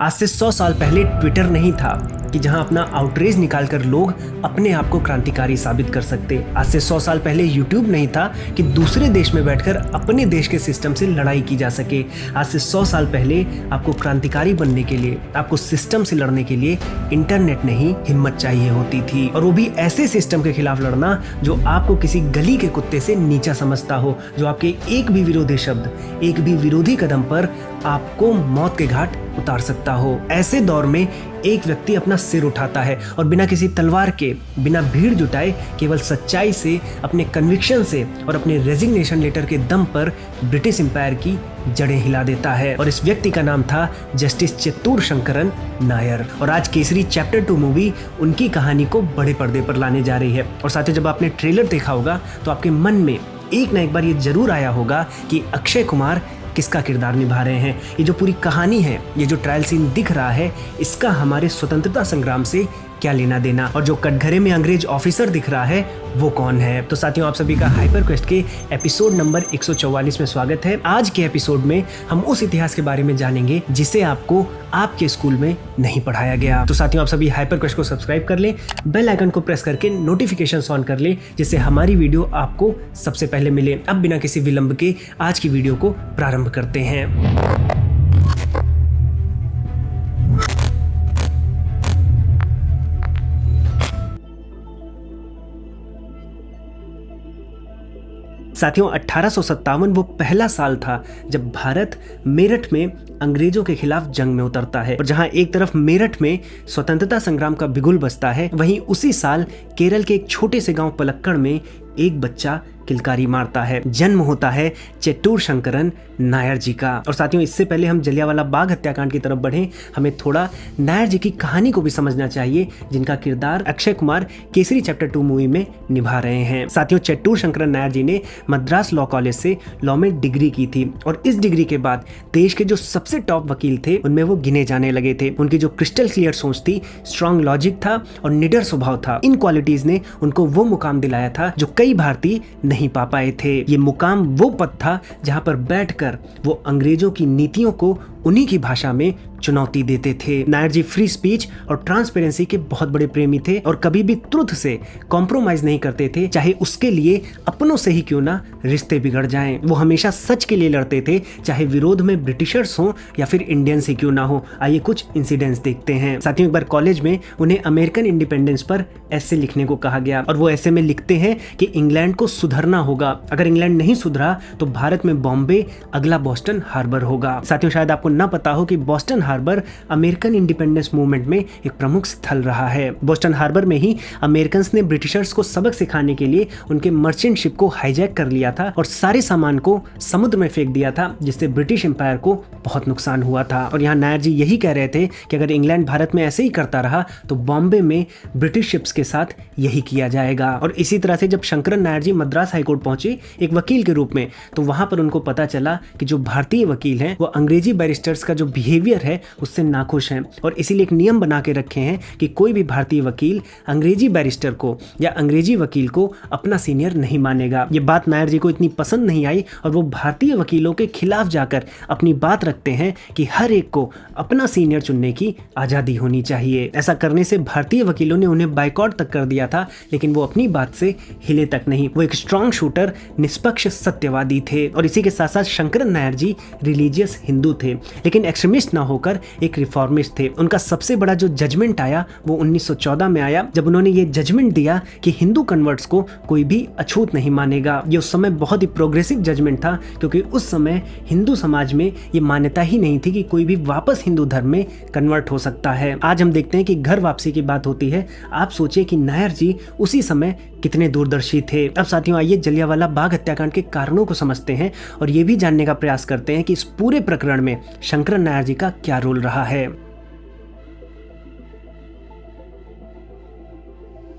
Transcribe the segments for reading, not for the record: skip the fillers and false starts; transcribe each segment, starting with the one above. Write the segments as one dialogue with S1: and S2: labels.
S1: आज से 100 साल पहले ट्विटर नहीं था कि जहां अपना आउटरीच निकालकर लोग अपने आप को क्रांतिकारी साबित कर सकते। आज से 100 साल पहले यूट्यूब नहीं था कि दूसरे देश में बैठकर अपने देश के सिस्टम से लड़ाई की जा सके। आज से 100 साल पहले आपको क्रांतिकारी बनने के लिए, आपको सिस्टम से लड़ने के लिए इंटरनेट नहीं, हिम्मत चाहिए होती थी, और वो भी ऐसे सिस्टम के खिलाफ लड़ना जो आपको किसी गली के कुत्ते से नीचा समझता हो, जो आपके एक भी विरोधी शब्द, एक भी विरोधी कदम पर आपको मौत के घाट उतार सकता हो। ऐसे दौर में एक व्यक्ति अपना सिर उठाता है और बिना किसी तलवार के, बिना भीड़ जुटाए, केवल सच्चाई से, अपने कन्विक्शन से और अपने रेजिग्नेशन लेटर के दम पर ब्रिटिश एम्पायर की जड़ें हिला देता है। और इस व्यक्ति का नाम था जस्टिस चेत्तूर शंकरन नायर। और आज केसरी चैप्टर 2 मूवी उनकी कहानी को बड़े पर्दे पर लाने जा रही है। और साथ ही जब आपने ट्रेलर देखा होगा तो आपके मन में एक ना एक बार ये जरूर आया होगा कि अक्षय कुमार किसका किरदार निभा रहे हैं। ये जो पूरी कहानी है, ये जो ट्रायल सीन दिख रहा है, इसका हमारे स्वतंत्रता संग्राम से क्या लेना देना, और जो कटघरे में अंग्रेज ऑफिसर दिख रहा है वो कौन है। तो साथियों, आप सभी का हाइपर क्वेस्ट के एपिसोड नंबर 144 में स्वागत है। आज के एपिसोड में हम उस इतिहास के बारे में जानेंगे जिसे आपको आपके स्कूल में नहीं पढ़ाया गया। तो साथियों, आप सभी हाइपर क्वेस्ट को सब्सक्राइब कर ले, बेल आइकन को प्रेस करके नोटिफिकेशन ऑन कर ले, जिससे हमारी वीडियो आपको सबसे पहले मिले। अब बिना किसी विलंब के आज की वीडियो को प्रारंभ करते हैं। साथियों, 1857 वो पहला साल था जब भारत मेरठ में अंग्रेजों के खिलाफ जंग में उतरता है। और जहां एक तरफ मेरठ में स्वतंत्रता संग्राम का बिगुल बजता है, वहीं उसी साल केरल के एक छोटे से गांव पलक्कड़ में एक बच्चा किलकारी मारता है। जन्म होता है चेत्तूर शंकरन नायर जी का। और साथियों, इससे पहले हम जलियांवाला बाग हत्याकांड की तरफ बढ़ें, हमें थोड़ा नायर जी की कहानी को भी समझना चाहिए, जिनका किरदार अक्षय कुमार केसरी चैप्टर 2 मूवी में निभा रहे हैं। साथियों, चेत्तूर शंकरन नायर जी ने मद्रास लॉ कॉलेज से लॉ में डिग्री की थी, और इस डिग्री के बाद देश के जो सबसे टॉप वकील थे उनमें वो गिने जाने लगे थे। उनकी जो क्रिस्टल क्लियर सोच थी, स्ट्रॉन्ग लॉजिक था और निडर स्वभाव था, इन क्वालिटीज ने उनको वो मुकाम दिलाया था जो कई भारतीय नहीं पा पाए थे। ये मुकाम वो पद था जहां पर बैठकर वो अंग्रेजों की नीतियों को उन्हीं की भाषा में चुनौती देते थे। नायर जी फ्री स्पीच और ट्रांसपेरेंसी के बहुत बड़े प्रेमी थे और कभी भी ट्रुथ से कॉम्प्रोमाइज नहीं करते थे, चाहे उसके लिए अपनों से ही क्यों ना रिश्ते बिगड़ जाएं। वो हमेशा सच के लिए लड़ते थे, चाहे विरोध में ब्रिटिशर्स हो या फिर इंडियन से क्यों ना हो। आइए कुछ इंसिडेंट्स देखते हैं। साथियों, एक बार कॉलेज में उन्हें अमेरिकन इंडिपेंडेंस पर ऐसे लिखने को कहा गया, और वो ऐसे में लिखते हैं कि इंग्लैंड को सुधरना होगा, अगर इंग्लैंड नहीं सुधरा तो भारत में बॉम्बे अगला बोस्टन हार्बर होगा। साथियों, शायद आपको ना पता हो कि Boston Harbor American independence movement में एक प्रमुख स्थल रहा है। बोस्टन हार्बर में ही अमेरिकन्स ने ब्रिटिशर्स को सबक सिखाने के लिए उनके मर्चेंट शिप को हाईजैक कर लिया था और सारे सामान को समुद्र में फेंक दिया था, जिससे ब्रिटिश एम्पायर को बहुत नुकसान हुआ था। और यहाँ नायर जी यही कह रहे थे कि अगर इंग्लैंड भारत में ऐसे ही करता रहा तो बॉम्बे में ब्रिटिश शिप्स के साथ यही किया जाएगा। और इसी तरह से जब शंकरन नायर जी मद्रास हाईकोर्ट पहुंचे एक वकील के रूप में, तो वहां पर उनको पता चला कि जो भारतीय वकील हैं वो अंग्रेजी बैरिस्टर्स का जो बिहेवियर है उससे नाखुश हैं, और इसीलिए एक नियम बना के रखे हैं कि कोई भी भारतीय वकील अंग्रेजी बैरिस्टर को या अंग्रेजी वकील को अपना सीनियर नहीं मानेगा। ये बात नायर जी को इतनी पसंद नहीं आई और वो भारतीय वकीलों के खिलाफ जाकर अपनी बात रखते हैं कि हर एक को अपना सीनियर चुनने की आजादी होनी चाहिए। ऐसा करने से भारतीय वकीलों ने उन्हें बाइकआउट तक कर दिया था, लेकिन वो अपनी बात से हिले तक नहीं। वो एक स्ट्रॉन्ग शूटर, निष्पक्ष सत्यवादी थे। और इसी के साथ साथ शंकरन नायर जी रिलीजियस हिंदू थे, लेकिन एक्सट्रीमिस्ट ना होकर एक रिफॉर्मिस्ट थे। उनका सबसे बड़ा जो जजमेंट आया वो 1914 में आया, जब उन्होंने ये जजमेंट दिया कि हिंदू कन्वर्ट्स को कोई भी अछूत नहीं मानेगा। ये उस समय बहुत ही प्रोग्रेसिव जजमेंट था, क्योंकि उस समय हिंदू समाज में ये मान्यता ही नहीं थी कि कोई भी वापस हिंदू धर्म में कन्वर्ट हो सकता है। आज हम देखते हैं कि घर वापसी की बात होती है। आप सोचिए कि नायर जी उसी समय कितने दूरदर्शी थे। अब साथियों, आइए जलियांवाला बाग हत्याकांड के कारणों को समझते हैं और ये भी जानने का प्रयास करते हैं कि इस पूरे प्रकरण में शंकरन नायर जी का क्या रोल रहा है।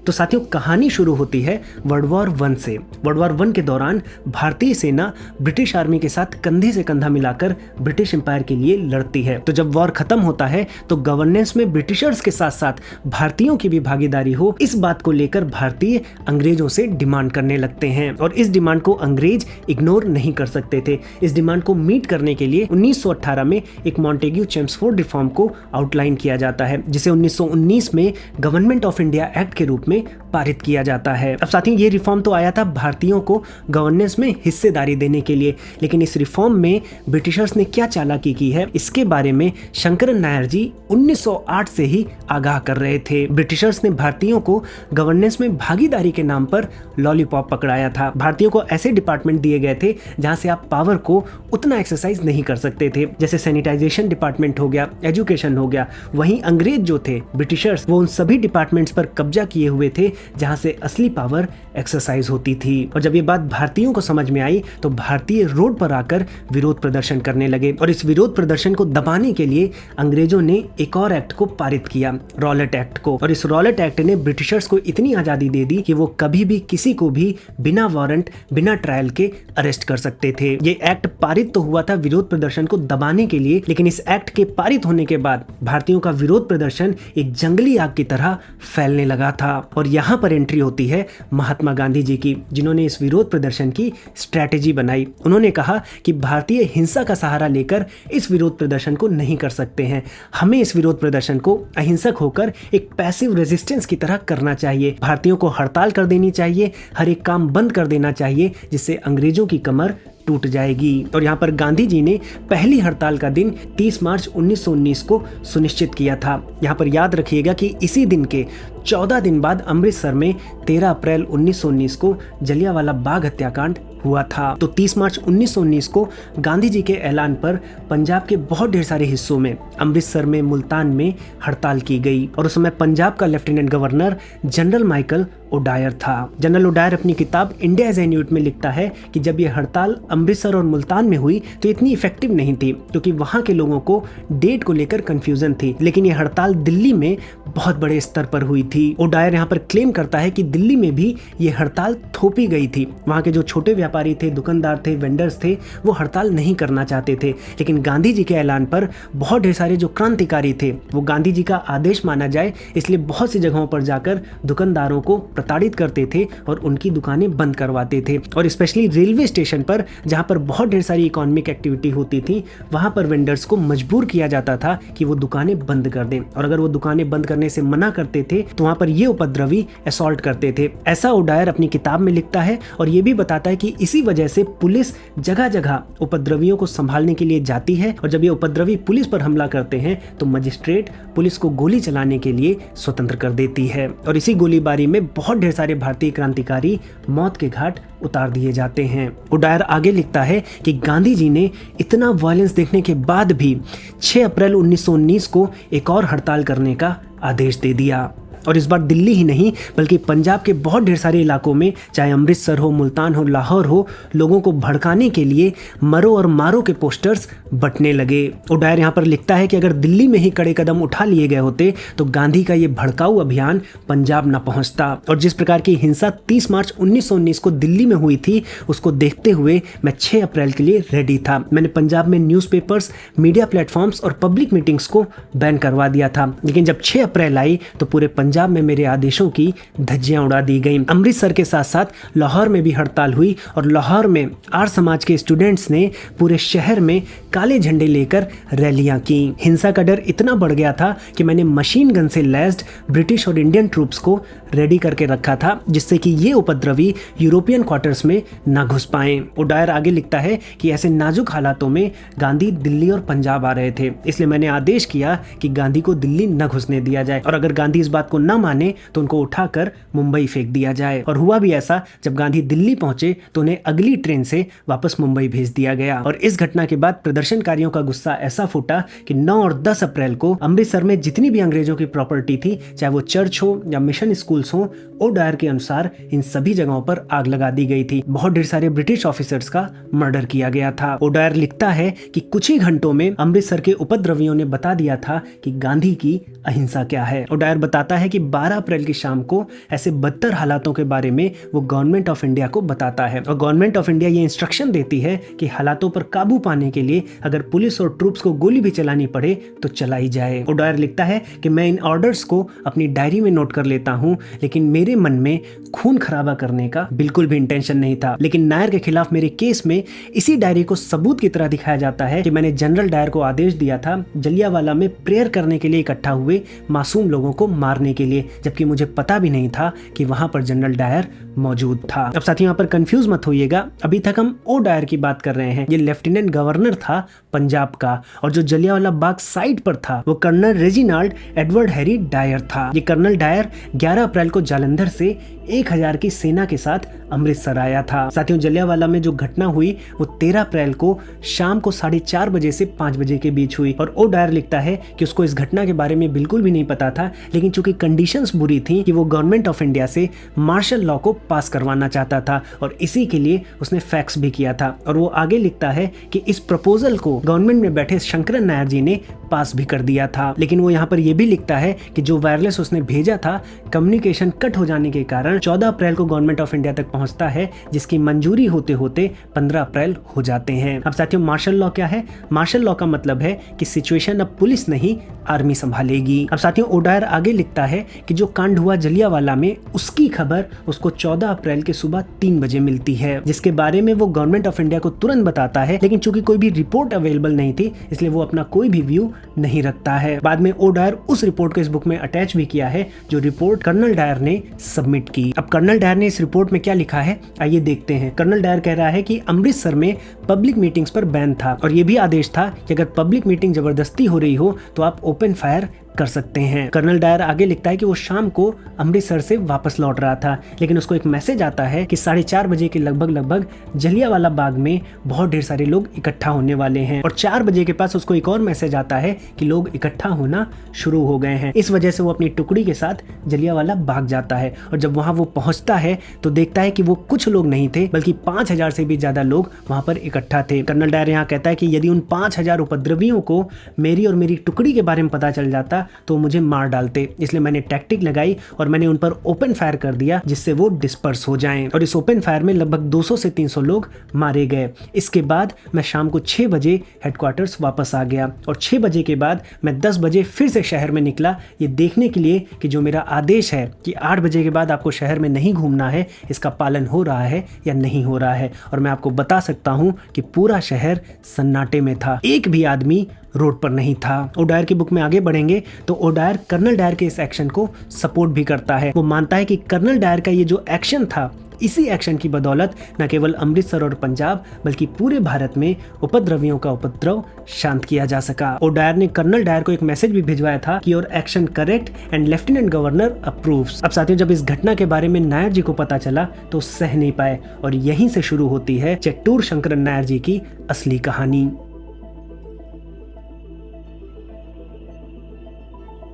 S1: तो साथियों कहानी शुरू होती है वर्ल्ड वॉर 1 से। वर्ल्ड वॉर 1 के दौरान भारतीय सेना ब्रिटिश आर्मी के साथ कंधे से कंधा मिलाकर ब्रिटिश एम्पायर के लिए लड़ती है। तो जब वॉर खत्म होता है तो गवर्नेंस में ब्रिटिशर्स के साथ साथ भारतीयों की भी भागीदारी हो, इस बात को लेकर भारतीय अंग्रेजों से डिमांड करने लगते हैं और इस डिमांड को अंग्रेज इग्नोर नहीं कर सकते थे। इस डिमांड को मीट करने के लिए 1918 में एक मॉन्टेग्यू चेम्सफोर्ड रिफॉर्म को आउटलाइन किया जाता है, जिसे 1919 में गवर्नमेंट ऑफ इंडिया एक्ट के रूप में पारित किया जाता है। अब साथियों ये रिफॉर्म तो आया था भारतीयों को गवर्नेंस में हिस्सेदारी देने के लिए, लेकिन इस रिफॉर्म में ब्रिटिशर्स ने क्या चालाकी की है इसके बारे में शंकरन नायर जी 1908 से ही आगाह कर रहे थे। ब्रिटिशर्स ने भारतीयों को गवर्नेंस में भागीदारी के नाम पर लॉलीपॉप पकड़ाया था। भारतीयों को ऐसे डिपार्टमेंट दिए गए थे जहां से आप पावर को उतना एक्सरसाइज नहीं कर सकते थे, जैसे सैनिटाइजेशन डिपार्टमेंट हो गया, एजुकेशन हो गया। वहीं अंग्रेज जो थे ब्रिटिशर्स, वो उन सभी डिपार्टमेंट्स पर कब्जा किए हुए थे जहां से असली पावर एक्सरसाइज होती थी। और जब ये बात भारतीयों को समझ में आई तो भारतीय रोड पर आकर विरोध प्रदर्शन करने लगे और इस विरोध प्रदर्शन को दबाने के लिए अंग्रेजों ने एक और एक्ट को पारित किया, रॉलेट एक्ट को। और इस रॉलेट एक्ट ने ब्रिटिशर्स को इतनी आजादी दे दी कि वो कभी भी किसी को भी बिना वारंट, बिना ट्रायल के अरेस्ट कर सकते थे। ये एक्ट पारित तो हुआ था विरोध प्रदर्शन को दबाने के लिए, लेकिन इस एक्ट के पारित होने के बाद भारतीयों का विरोध प्रदर्शन एक जंगली आग की तरह फैलने लगा था। और यहाँ पर एंट्री होती है महात्मा गांधी जी की, जिन्होंने इस विरोध प्रदर्शन की स्ट्रैटेजी बनाई। उन्होंने कहा कि भारतीय हिंसा का सहारा लेकर इस विरोध प्रदर्शन को नहीं कर सकते हैं, हमें इस विरोध प्रदर्शन को अहिंसक होकर एक पैसिव रेजिस्टेंस की तरह करना चाहिए। भारतीयों को हड़ताल कर देनी चाहिए, हर एक काम बंद कर देना चाहिए, जिससे अंग्रेजों की कमर टूट जाएगी। और यहाँ पर गांधी जी ने पहली हड़ताल का दिन 30 मार्च 1919 को सुनिश्चित किया था। यहाँ पर याद रखिएगा कि इसी दिन के 14 दिन बाद अमृतसर में 13 अप्रैल 1919 को जलियांवाला बाग हत्याकांड हुआ था। तो 30 मार्च 1919 को गांधी जी के ऐलान पर पंजाब के बहुत ढेर सारे हिस्सों में, अमृतसर में, मुल्तान में हड़ताल की गई और उस समय पंजाब का lieutenant governor general Michael O'Dwyer था। जनरल ओडायर अपनी किताब इंडिया एज ए यूनिट में लिखता है कि जब ये हड़ताल अमृतसर और मुल्तान में हुई तो इतनी इफेक्टिव नहीं थी, क्योंकि वहां के लोगों को डेट को लेकर कंफ्यूजन थी, लेकिन ये हड़ताल दिल्ली में बहुत बड़े स्तर पर हुई थी। ओडायर यहाँ पर क्लेम करता है कि दिल्ली में भी ये हड़ताल थोपी गई थी। वहां के जो छोटे व्यापारी थे, दुकानदार थे, वेंडर्स थे, वो हड़ताल नहीं करना चाहते थे, लेकिन गांधी जी के ऐलान पर बहुत ढेर सारे जो क्रांतिकारी थे, वो गांधी जी का आदेश माना जाए इसलिए बहुत सी जगहों पर जाकर दुकानदारों को प्रताड़ित करते थे और उनकी दुकानें बंद करवाते थे। और स्पेशली रेलवे स्टेशन पर, जहां पर बहुत ढेर सारी इकोनॉमिक एक्टिविटी होती थी, वहां पर वेंडर्स को मजबूर किया जाता था कि वो दुकानें बंद कर दें, और अगर वो दुकानें बंद करने से मना करते थे तो वहां पर ये उपद्रवी असॉल्ट करते थे। ऐसा ओडायर अपनी किताब में लिखता है और ये भी बताता है कि इसी वजह से पुलिस जगह जगह उपद्रवियों को संभालने के लिए जाती है, और जब ये उपद्रवी पुलिस पर हमला करते हैं तो मजिस्ट्रेट पुलिस को गोली चलाने के लिए स्वतंत्र कर देती है। और इसी गोलीबारी में बहुत ढेर सारे भारतीय क्रांतिकारी मौत के घाट उतार दिए जाते हैं। ओडायर आगे लिखता है कि गांधी जी ने इतना वायलेंस देखने के बाद भी 6 अप्रैल 1919 को एक और हड़ताल करने का आदेश दे दिया। और इस बार दिल्ली ही नहीं बल्कि पंजाब के बहुत ढेर सारे इलाकों में, चाहे अमृतसर हो, मुल्तान हो, लाहौर हो, लोगों को भड़काने के लिए मरो और मारो के पोस्टर्स बंटने लगे। ओडायर यहाँ पर लिखता है कि अगर दिल्ली में ही कड़े कदम उठा लिए गए होते तो गांधी का ये भड़काऊ अभियान पंजाब न पहुंचता। और जिस प्रकार की हिंसा 30 मार्च 1919 को दिल्ली में हुई थी, उसको देखते हुए मैं 6 अप्रैल के लिए रेडी था। मैंने पंजाब में न्यूज़पेपर्स, मीडिया प्लेटफॉर्म्स और पब्लिक मीटिंग्स को बैन करवा दिया था। लेकिन जब 6 अप्रैल आई तो पूरे पंजाब में मेरे आदेशों की धज्जियां उड़ा दी गईं। अमृतसर के साथ साथ लाहौर में भी हड़ताल हुई और लाहौर में आर्य समाज के स्टूडेंट्स ने पूरे शहर में काले झंडे लेकर रैलियां की। हिंसा का डर इतना बढ़ गया था कि मैंने मशीन गन से लैस्ड ब्रिटिश और इंडियन ट्रूप्स को रेडी करके रखा था, जिससे कि ये उपद्रवी यूरोपियन क्वार्टर्स में ना घुस पाए। ओडायर आगे लिखता है कि ऐसे नाजुक हालातों में गांधी दिल्ली और पंजाब आ रहे थे, इसलिए मैंने आदेश किया कि गांधी को दिल्ली न घुसने दिया जाए, और अगर गांधी इस बात को न माने तो उनको उठाकर मुंबई फेंक दिया जाए। और हुआ भी ऐसा, जब गांधी दिल्ली पहुंचे तो उन्हें अगली ट्रेन से वापस मुंबई भेज दिया गया। और इस घटना के बाद प्रदर्शनकारियों का गुस्सा ऐसा फूटा कि 9 और 10 अप्रैल को अमृतसर में जितनी भी अंग्रेजों की प्रॉपर्टी थी, चाहे वो चर्च हो या मिशन स्कूल्स हो, ओडायर के अनुसार इन सभी जगहों पर आग लगा दी गई थी। बहुत ढेर सारे ब्रिटिश ऑफिसर्स का मर्डर किया गया था। ओडायर लिखता है कि कुछ ही घंटों में अमृतसर के उपद्रवियों ने बता दिया था कि गांधी की अहिंसा क्या है। ओडायर बताता है है कि 12 अप्रैल की शाम को ऐसे बदतर हालातों के बारे में वो गवर्नमेंट ऑफ इंडिया को बताता है और गवर्नमेंट ऑफ इंडिया ये इंस्ट्रक्शन देती है कि हालातों पर काबू पाने के लिए अगर पुलिस और ट्रूप्स को गोली भी चलानी पड़े तो चलाई जाए। ओडायर लिखता है कि मैं इन ऑर्डर्स को अपनी डायरी में नोट कर लेता हूं, लेकिन मेरे मन में खून खराबा करने का बिल्कुल भी इंटेंशन नहीं था। लेकिन नायर के खिलाफ मेरे केस में इसी डायरी को सबूत की तरह दिखाया जाता है कि मैंने जनरल डायर को आदेश दिया था जलियांवाला में प्रेयर करने के लिए इकट्ठा हुए मासूम लोगों को मारने के लिए, जबकि मुझे पता भी नहीं था कि वहां पर जनरल डायर मौजूद था। अब साथियों यहाँ पर कंफ्यूज मत होइएगा, अभी तक हम ओ डायर की बात कर रहे हैं। ये लेफ्टिनेंट गवर्नर था पंजाब का और जो जलियांवाला बाग साइट पर था वो colonel Reginald Edward Harry Dyer था। ये कर्नल डायर 11 अप्रैल को जालंधर से 1000 की सेना के साथ अमृतसर आया था। साथियों जलियांवाला में जो घटना हुई वो 13 अप्रैल को शाम को 4:30 बजे से 5 बजे के बीच हुई और ओ डायर लिखता है कि उसको इस घटना के बारे में बिल्कुल भी नहीं पता था, लेकिन चूंकि कंडीशंस बुरी थी कि वो गवर्नमेंट ऑफ इंडिया से मार्शल लॉ को पास करवाना चाहता था और इसी के लिए उसने फैक्स भी किया था। और वो आगे लिखता है कि इस प्रपोजल को गवर्नमेंट में बैठे शंकरन नायर जी ने पास भी कर दिया था। लेकिन वो यहाँ पर यह भी लिखता है कि जो वायरलेस उसने भेजा था कम्युनिकेशन कट हो जाने के कारण 14 अप्रैल को गवर्नमेंट ऑफ इंडिया तक पहुंचता है, जिसकी मंजूरी होते होते 15 अप्रैल हो जाते हैं। अब साथियों मार्शल लॉ क्या है? मार्शल लॉ का मतलब है कि सिचुएशन अब पुलिस नहीं आर्मी संभालेगी। अब साथियों ओडायर आगे लिखता है कि जो कांड हुआ जलियांवाला में उसकी खबर उसको 14 अप्रैल के सुबह 3 बजे मिलती है, जिसके बारे में वो गवर्नमेंट ऑफ इंडिया को तुरंत बताता है, लेकिन चूंकि कोई भी रिपोर्ट अवेलेबल नहीं थी इसलिए वो अपना कोई भी व्यू नहीं रखता है। बाद में ओडायर उस रिपोर्ट को इस बुक में अटैच भी किया है जो रिपोर्ट कर्नल डायर ने सबमिट की। अब कर्नल डायर ने इस रिपोर्ट में क्या लिखा है आइए देखते हैं। कर्नल डायर कह रहा है कि अमृतसर में पब्लिक मीटिंग्स पर बैन था और ये भी आदेश था कि अगर पब्लिक मीटिंग जबरदस्ती हो रही हो तो आप ओपन फायर कर सकते हैं। कर्नल डायर आगे लिखता है कि वो शाम को अमृतसर से वापस लौट रहा था, लेकिन उसको एक मैसेज आता है कि 4:30 बजे के लगभग जलियांवाला बाग में बहुत ढेर सारे लोग इकट्ठा होने वाले हैं और 4 बजे के पास उसको एक और मैसेज आता है कि लोग इकट्ठा होना शुरू हो गए हैं। इस वजह से वो अपनी टुकड़ी के साथ जलियांवाला बाग जाता है और जब वहां वो पहुंचता है तो देखता है कि वो कुछ लोग नहीं थे बल्कि 5000 से भी ज्यादा लोग वहां पर इकट्ठा थे। कर्नल डायर यहाँ कहता है कि यदि उन 5000 उपद्रवियों को मेरी और मेरी टुकड़ी के बारे में पता चल जाता तो मुझे मार डालते, इसलिए मैंने टैक्टिक लगाई और मैंने उन पर ओपन फायर कर दिया जिससे वो डिस्पर्स हो जाएं और इस ओपन फायर में लगभग 200 से 300 लोग मारे गए। इसके बाद मैं शाम को 6 बजे हेडक्वार्टर्स वापस आ गया और 6 बजे के बाद मैं 10 बजे फिर से शहर में निकला ये देखने के लिए कि जो मेरा आदेश है कि 8 बजे के बाद आपको शहर में नहीं घूमना है इसका पालन हो रहा है या नहीं हो रहा है। और मैं आपको बता सकता हूं कि पूरा शहर सन्नाटे में था, एक भी आदमी रोड पर नहीं था। ओडायर की बुक में आगे बढ़ेंगे तो ओडायर कर्नल डायर के इस एक्शन को सपोर्ट भी करता है। वो मानता है कि कर्नल डायर का ये जो एक्शन था इसी एक्शन की बदौलत न केवल अमृतसर और पंजाब बल्कि पूरे भारत में उपद्रवियों का उपद्रव शांत किया जा सका। ओडायर ने कर्नल डायर को एक मैसेज भी भिजवाया था कि your action correct and lieutenant governor approves. अब साथियों जब इस घटना के बारे में नायर जी को पता चला तो सह नहीं पाए और यहीं से शुरू होती है चेट्टूर शंकरन नायर जी की असली कहानी।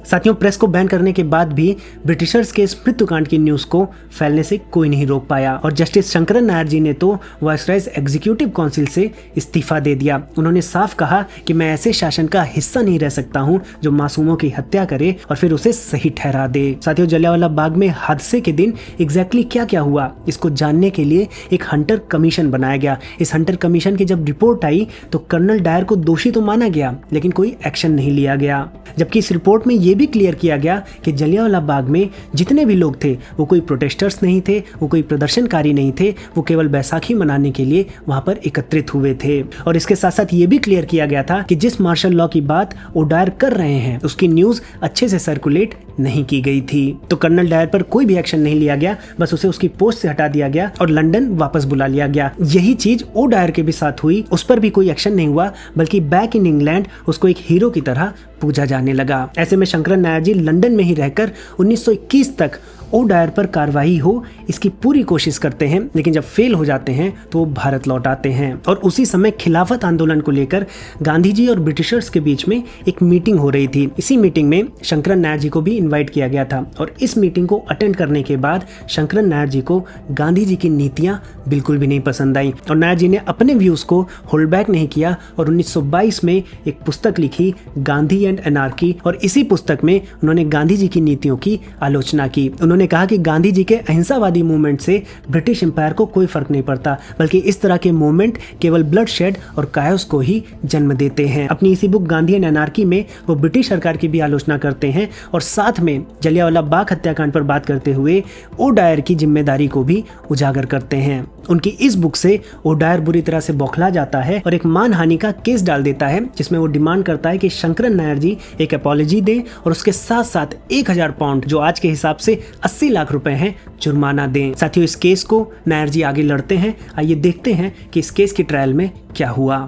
S1: साथियों प्रेस को बैन करने के बाद भी ब्रिटिशर्स के इस मृत्युकांड की न्यूज को फैलने से कोई नहीं रोक पाया और जस्टिस शंकरन नायर जी ने तो वायसरायज एग्जीक्यूटिव काउंसिल से इस्तीफा दे दिया। उन्होंने साफ कहा कि मैं ऐसे शासन का हिस्सा नहीं रह सकता हूं जो मासूमों की हत्या करे और फिर उसे सही ठहरा दे। साथियों जलियांवाला बाग में हादसे के दिन एग्जैक्टली क्या क्या हुआ इसको जानने के लिए एक हंटर कमीशन बनाया गया। इस हंटर कमीशन की जब रिपोर्ट आई तो कर्नल डायर को दोषी तो माना गया लेकिन कोई एक्शन नहीं लिया गया, जबकि इस रिपोर्ट में ये भी क्लियर किया गया कि जलियांवाला बाग में जितने भी लोग थे वो कोई प्रोटेस्टर्स नहीं थे, वो कोई प्रदर्शनकारी नहीं थे, वो केवल बैसाखी मनाने के लिए वहां पर एकत्रित हुए थे। और इसके साथ साथ ये भी क्लियर किया गया था कि जिस मार्शल लॉ की बात ओडायर कर रहे हैं उसकी न्यूज अच्छे से सर्कुलेट नहीं की गई थी। तो कर्नल डायर पर कोई भी एक्शन नहीं लिया गया, बस उसे उसकी पोस्ट से हटा दिया गया और लंदन वापस बुला लिया गया। यही चीज ओडायर के भी साथ हुई, उस पर भी कोई एक्शन नहीं हुआ बल्कि बैक इन इंग्लैंड उसको एक हीरो की तरह पूजा जाने लगा। ऐसे में शंकरन नायर जी लंदन में ही रहकर 1921 तक ओ डायर पर कार्रवाई हो इसकी पूरी कोशिश करते हैं, लेकिन जब फेल हो जाते हैं तो वो भारत लौट आते हैं। और उसी समय खिलाफत आंदोलन को लेकर गांधी जी और ब्रिटिशर्स के बीच में एक मीटिंग हो रही थी। इसी मीटिंग में शंकरन नायर जी को भी इन्वाइट किया गया था और इस मीटिंग को अटेंड करने के बाद शंकरन नायर जी को गांधी जी की नीतियां बिल्कुल भी नहीं पसंद आई और नायर जी ने अपने व्यूज को होल्ड बैक नहीं किया और 1922 में एक पुस्तक लिखी, गांधी एंड एनार्की, और इसी पुस्तक में उन्होंने गांधी जी की नीतियों की आलोचना की। उन्होंने कहा कि गांधी जी के अहिंसावादी मूवमेंट से ब्रिटिश एम्पायर को कोई फर्क नहीं पड़ता, बल्कि इस तरह के मूवमेंट केवल ब्लड शेड और कायोस को ही जन्म देते हैं। अपनी इसी बुक गांधी एंड एनार्की में वो ब्रिटिश सरकार की भी आलोचना करते हैं और साथ में जलियांवाला बाग हत्याकांड पर बात करते हुए ओ डायर की जिम्मेदारी को भी उजागर करते हैं। उनकी इस बुक से ओ डायर बुरी तरह से बौखला जाता है और एक मानहानि का केस डाल देता है, जिसमें वो डिमांड करता है कि शंकरन नायर जी एक अपॉलॉजी दें और उसके साथ साथ 1000 पाउंड, जो आज के हिसाब से 80 लाख रुपए हैं, जुर्माना दें। साथियों, इस केस को नायर जी आगे लड़ते हैं। आइए देखते हैं कि इस केस की ट्रायल में क्या हुआ।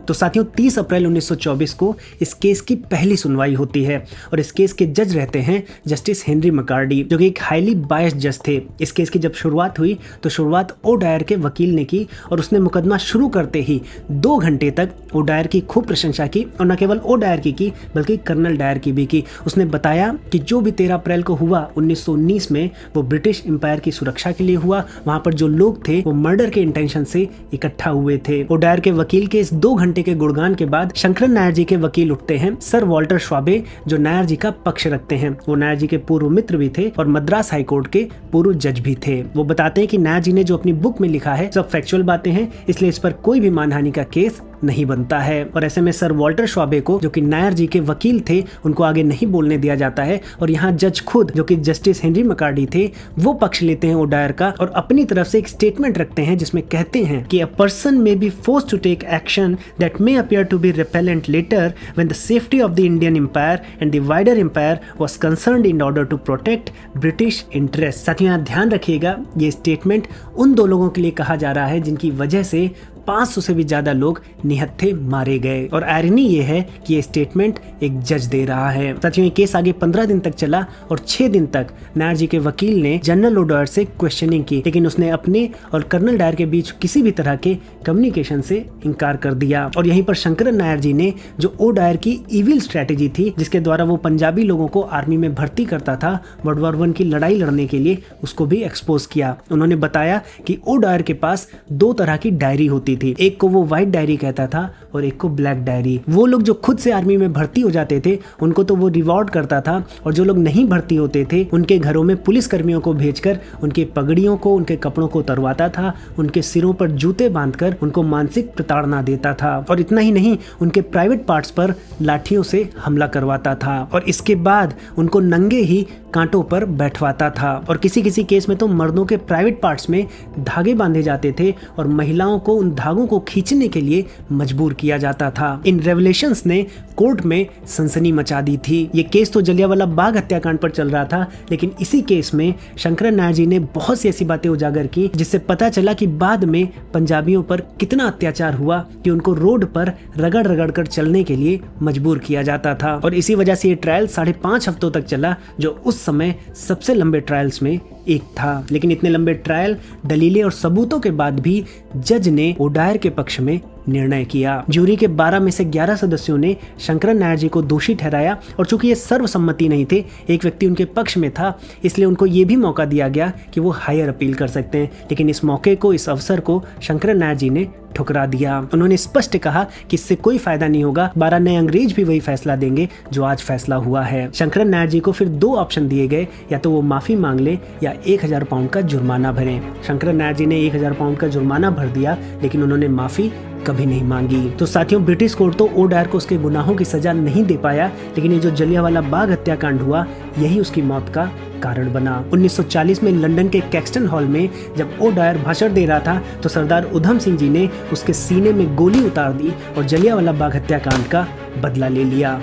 S1: तो साथियों, 30 अप्रैल 1924 को इस केस की पहली सुनवाई होती है और इस केस के जज रहते हैं जस्टिस हेनरी मैकार्डी, जो कि एक हाईली बायस्ड जज थे। इस केस की जब शुरुआत हुई तो शुरुआत ओ डायर के वकील ने की और उसने मुकदमा शुरू करते ही 2 घंटे तक ओ डायर की खूब प्रशंसा की और न केवल ओ डायर की बल्कि कर्नल डायर की भी की। उसने बताया कि जो भी 13 अप्रैल को हुआ 1919 में वो ब्रिटिश एम्पायर की सुरक्षा के लिए हुआ। वहां पर जो लोग थे वो मर्डर के इंटेंशन से इकट्ठा हुए थे। ओ डायर के वकील के इस 2 घंटे के गुणगान के बाद शंकरन नायर जी के वकील उठते हैं, सर वॉल्टर श्वाबे, जो नायर जी का पक्ष रखते हैं। वो नायर जी के पूर्व मित्र भी थे और मद्रास हाईकोर्ट के पूर्व जज भी थे। वो बताते हैं कि नायर जी ने जो अपनी बुक में लिखा है सब फैक्चुअल बातें हैं, इसलिए इस पर कोई भी मानहानि का केस नहीं बनता है। और ऐसे में सर वॉल्टर श्वाबे को, जो कि नायर जी के वकील थे, उनको आगे नहीं बोलने दिया जाता है और यहाँ जज खुद, जो कि जस्टिस हेनरी मैकार्डी थे, वो पक्ष लेते हैं ओ डायर का और अपनी तरफ से एक स्टेटमेंट रखते हैं जिसमें कहते हैं कि a person may be forced to take action that may appear to be repellent later when the safety of the Indian empire and the wider empire was concerned in order to protect British interest. साथियों, यहाँ ध्यान रखिएगा, ये statement उन 2 लोगों के लिए कहा जा रहा है जिनकी वजह से 500 से भी ज्यादा लोग निहत्थे मारे गए। और आयरनी ये है कि ये स्टेटमेंट एक जज दे रहा है। साथियों, ये केस आगे 15 दिन तक चला और 6 दिन तक नायर जी के वकील ने जनरल ओ डायर से क्वेश्चनिंग की, लेकिन उसने अपने और कर्नल डायर के बीच किसी भी तरह के कम्युनिकेशन से इनकार कर दिया। और यहीं पर शंकरन नायर जी ने जो ओ डायर की इविल स्ट्रेटेजी थी, जिसके द्वारा वो पंजाबी लोगों को आर्मी में भर्ती करता था वर्ल्ड वॉर 1 की लड़ाई लड़ने के लिए, उसको भी एक्सपोज किया। उन्होंने बताया कि ओ डायर के पास 2 तरह की डायरी होती थी, एक को वो व्हाइट डायरी कहता था और एक को ब्लैक डायरी। वो लोग जो खुद से आर्मी में भर्ती हो जाते थे उनको तो वो रिवॉर्ड करता था और जो लोग नहीं भर्ती होते थे उनके घरों में पुलिस कर्मियों को भेजकर उनके पगड़ियों को, उनके कपड़ों को उतरवाता था, उनके सिरों पर जूते बांधकर उनको मानसिक प्रताड़ना देता था और इतना ही नहीं, उनके प्राइवेट पार्ट्स पर लाठियों से हमला करवाता था और इसके बाद उनको नंगे ही कांटों पर बैठवाता था। और किसी किसी केस में तो मर्दों के प्राइवेट पार्ट्स में धागे बांधे जाते थे और महिलाओं को उन धागों को खींचने के लिए मजबूर किया जाता था। इन रेवलेशंस ने कोर्ट में सनसनी मचा दी थी। ये केस तो जलियांवाला बाग हत्याकांड पर चल रहा था, लेकिन इसी केस में शंकरन नायर जी ने बहुत सी ऐसी बातें उजागर की जिससे पता चला कि बाद में पंजाबियों पर कितना अत्याचार हुआ कि उनको रोड पर रगड़ रगड़ कर चलने के लिए मजबूर किया जाता था। और इसी वजह से ये ट्रायल 5.5 हफ्तों तक चला, जो उस समय सबसे लंबे ट्रायल्स में एक था। लेकिन इतने लंबे ट्रायल, दलीलें और सबूतों के बाद भी जज ने ओ डायर के पक्ष में निर्णय किया। ज्यूरी के 12 में से 11 सदस्यों ने शंकरन नायर जी को दोषी ठहराया और चूंकि ये सर्वसम्मति नहीं थे, एक व्यक्ति उनके पक्ष में था, इसलिए उनको ये भी मौका दिया गया कि वो हायर अपील कर सकते हैं। लेकिन इस मौके को, इस अवसर को शंकरन नायर जी ने ठुकरा दिया। उन्होंने स्पष्ट कहा कि इससे कोई फायदा नहीं होगा, 12 नए अंग्रेज भी वही फैसला देंगे जो आज फैसला हुआ है। शंकरन नायर जी को फिर 2 ऑप्शन दिए गए, या तो वो माफी मांग ले या 1000 पाउंड का जुर्माना भरें। शंकरन नायर जी ने 1000 पाउंड का जुर्माना भर दिया, लेकिन उन्होंने माफी कभी नहीं मांगी। तो साथियों, ब्रिटिश कोर्ट तो ओ डायर को उसके गुनाहों की सजा नहीं दे पाया, लेकिन ये जो जलियांवाला बाग हत्याकांड हुआ, यही उसकी मौत का कारण बना। 1940 में लंदन के कैक्सटन हॉल में जब ओ डायर भाषण दे रहा था तो सरदार उधम सिंह जी ने उसके सीने में गोली उतार दी और जलियांवाला बाग हत्याकांड का बदला ले लिया।